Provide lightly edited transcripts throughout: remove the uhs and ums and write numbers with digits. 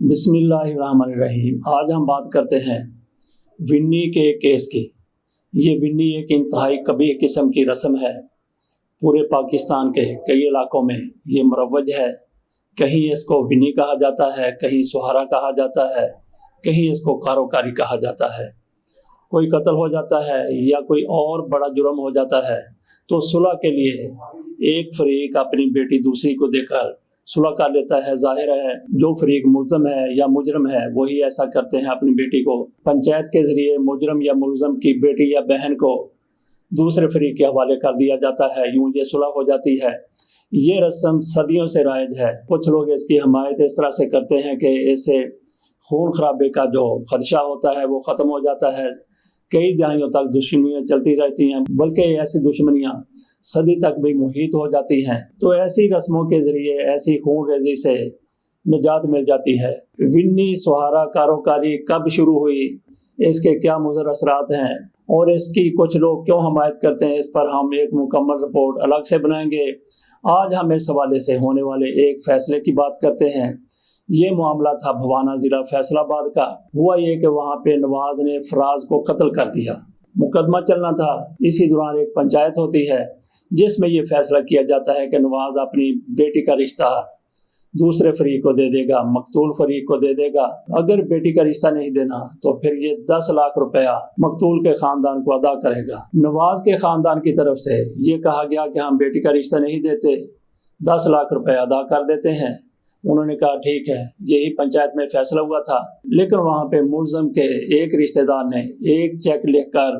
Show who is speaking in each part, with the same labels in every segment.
Speaker 1: बिस्मिल्लाहिर्रहमानिर्रहीम। आज हम बात करते हैं विन्नी के केस की। ये विन्नी एक इंतहाई कबीह किस्म की रस्म है। पूरे पाकिस्तान के कई इलाकों में ये मुरव्वज है। कहीं इसको विन्नी कहा जाता है, कहीं सुहारा कहा जाता है, कहीं इसको कारोकारी कहा जाता है। कोई कत्ल हो जाता है या कोई और बड़ा जुर्म हो जाता है तो सुलह के लिए एक फरीक अपनी बेटी दूसरी को देकर सुलह कर लेता है। जाहिर है जो फरीक मुल्ज़म है या मुजरम है वही ऐसा करते हैं। अपनी बेटी को पंचायत के जरिए मुजरम या मुल्ज़म की बेटी या बहन को दूसरे फरीक के हवाले कर दिया जाता है। यूं ये सुलह हो जाती है। ये रस्म सदियों से राइज है। कुछ लोग इसकी हमायत इस तरह से करते हैं कि इससे खून खराबे का जो खदशा होता है वो ख़त्म हो जाता है। कई दहाइयों तक दुश्मनियाँ चलती रहती हैं, बल्कि ऐसी दुश्मनियाँ सदी तक भी मुहीत हो जाती हैं। तो ऐसी रस्मों के ज़रिए ऐसी खून रेजी से निजात मिल जाती है। विन्नी सुहारा कारोकारी कब शुरू हुई, इसके क्या मुज़र असरात हैं और इसकी कुछ लोग क्यों हमायत करते हैं, इस पर हम एक मुकम्मल रिपोर्ट अलग से बनाएंगे। आज हम इस हवाले से होने वाले एक फ़ैसले की बात करते हैं। ये मामला था भवाना ज़िला फैसलाबाद का। हुआ ये कि वहाँ पे नवाज ने फराज को कत्ल कर दिया। मुकदमा चलना था। इसी दौरान एक पंचायत होती है जिसमें ये फैसला किया जाता है कि नवाज अपनी बेटी का रिश्ता दूसरे फरीक को दे देगा, मकतूल फरीक को दे देगा। अगर बेटी का रिश्ता नहीं देना तो फिर ये 10 लाख रुपया मकतूल के खानदान को अदा करेगा। नवाज के खानदान की तरफ से ये कहा गया कि हम बेटी का रिश्ता नहीं देते, 10 लाख रुपया अदा कर देते हैं। उन्होंने कहा ठीक है। यही पंचायत में फैसला हुआ था। लेकिन वहाँ पे मुल्ज़म के एक रिश्तेदार ने एक चेक लिखकर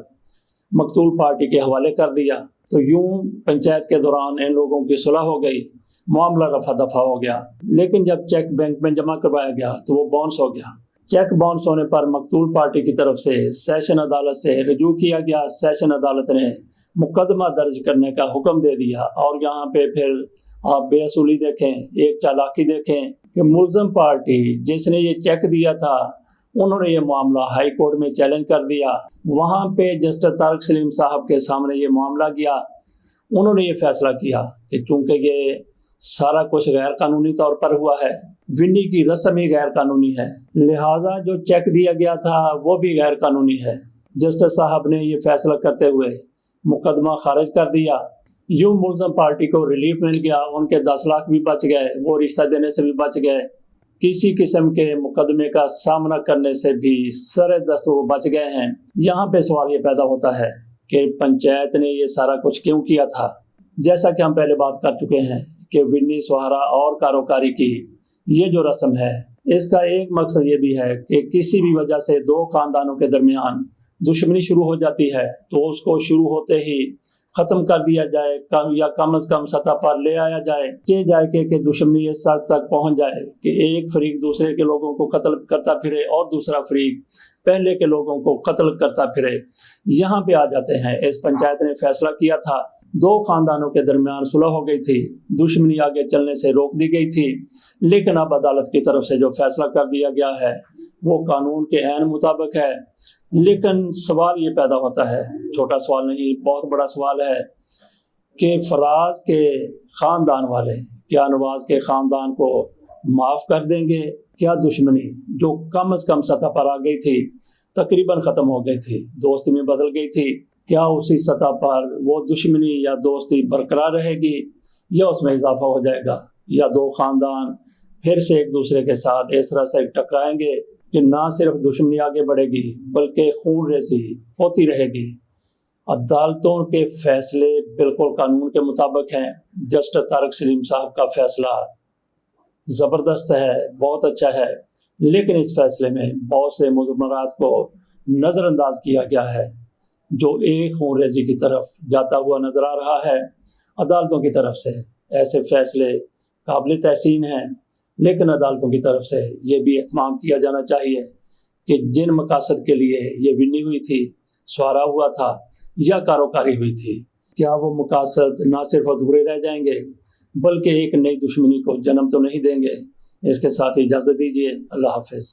Speaker 1: मकतूल पार्टी के हवाले कर दिया। तो यूं पंचायत के दौरान इन लोगों की सुलह हो गई, मामला रफा दफा हो गया। लेकिन जब चेक बैंक में जमा करवाया गया तो वो बाउंस हो गया। चेक बाउंस होने पर मकतूल पार्टी की तरफ से सेशन अदालत से रजू किया गया। सेशन अदालत ने मुकदमा दर्ज करने का हुक्म दे दिया। और यहाँ पे फिर आप बेअसूली देखें, एक चालाकी देखें कि मुल्ज़म पार्टी जिसने ये चेक दिया था उन्होंने ये मामला हाई कोर्ट में चैलेंज कर दिया। वहाँ पे जस्टिस तारिक सलीम साहब के सामने ये मामला गया। उन्होंने ये फैसला किया कि चूँकि ये सारा कुछ गैर कानूनी तौर पर हुआ है, विन्नी की रस्म ही गैर कानूनी है, लिहाजा जो चेक दिया गया था वो भी गैर कानूनी है। जस्टिस साहब ने ये फैसला करते हुए मुकदमा खारिज कर दिया। यूं मुल्ज़म पार्टी को रिलीफ मिल गया। उनके 10 लाख भी बच गए, वो रिश्ता देने से भी बच गए, किसी किस्म के मुकदमे का सामना करने से भी सरे दस्त वो बच गए हैं। यहाँ पे सवाल ये पैदा होता है कि पंचायत ने ये सारा कुछ क्यों किया था। जैसा कि हम पहले बात कर चुके हैं कि विन्नी सुहारा और कारोकारी की ये जो रस्म है, इसका एक मकसद ये भी है कि किसी भी वजह से दो खानदानों के दरमियान दुश्मनी शुरू हो जाती है तो उसको शुरू होते ही ख़त्म कर दिया जाए, कम से कम सतह पर ले आया जाए। कि दुश्मनी इस हद तक पहुंच जाए कि एक फरीक दूसरे के लोगों को कत्ल करता फिरे और दूसरा फरीक पहले के लोगों को कत्ल करता फिरे। यहाँ पे आ जाते हैं। इस पंचायत ने फैसला किया था, दो खानदानों के दरमियान सुलह हो गई थी, दुश्मनी आगे चलने से रोक दी गई थी। लेकिन अब अदालत की तरफ से जो फैसला कर दिया गया है वो कानून के ऐन मुताबिक है। लेकिन सवाल ये पैदा होता है, छोटा सवाल नहीं बहुत बड़ा सवाल है कि फराज के ख़ानदान वाले क्या नवाज के ख़ानदान को माफ़ कर देंगे? क्या दुश्मनी जो कम से कम सतह पर आ गई थी, तकरीबन ख़त्म हो गई थी, दोस्ती में बदल गई थी, क्या उसी सतह पर वो दुश्मनी या दोस्ती बरकरार रहेगी या उसमें इजाफा हो जाएगा? या दो ख़ानदान फिर से एक दूसरे के साथ इस तरह से टकराएंगे कि ना सिर्फ दुश्मनी आगे बढ़ेगी बल्कि खून रेजी होती रहेगी। अदालतों के फैसले बिल्कुल कानून के मुताबिक हैं। जस्टिस तारिक सलीम साहब का फैसला ज़बरदस्त है, बहुत अच्छा है। लेकिन इस फैसले में बहुत से मुज़म्मरात को नज़रअंदाज किया गया है जो एक खून रेजी की तरफ जाता हुआ नज़र आ रहा है। अदालतों की तरफ से ऐसे फैसले काबिल तहसीन हैं, लेकिन अदालतों की तरफ से ये भी एहतमाम किया जाना चाहिए कि जिन मकासद के लिए ये विन्नी हुई थी, सुहारा हुआ था या कारोकारी हुई थी, क्या वो मकासद ना सिर्फ अधूरे रह जाएंगे बल्कि एक नई दुश्मनी को जन्म तो नहीं देंगे। इसके साथ ही इजाज़त दीजिए। अल्लाह हाफ़िज़।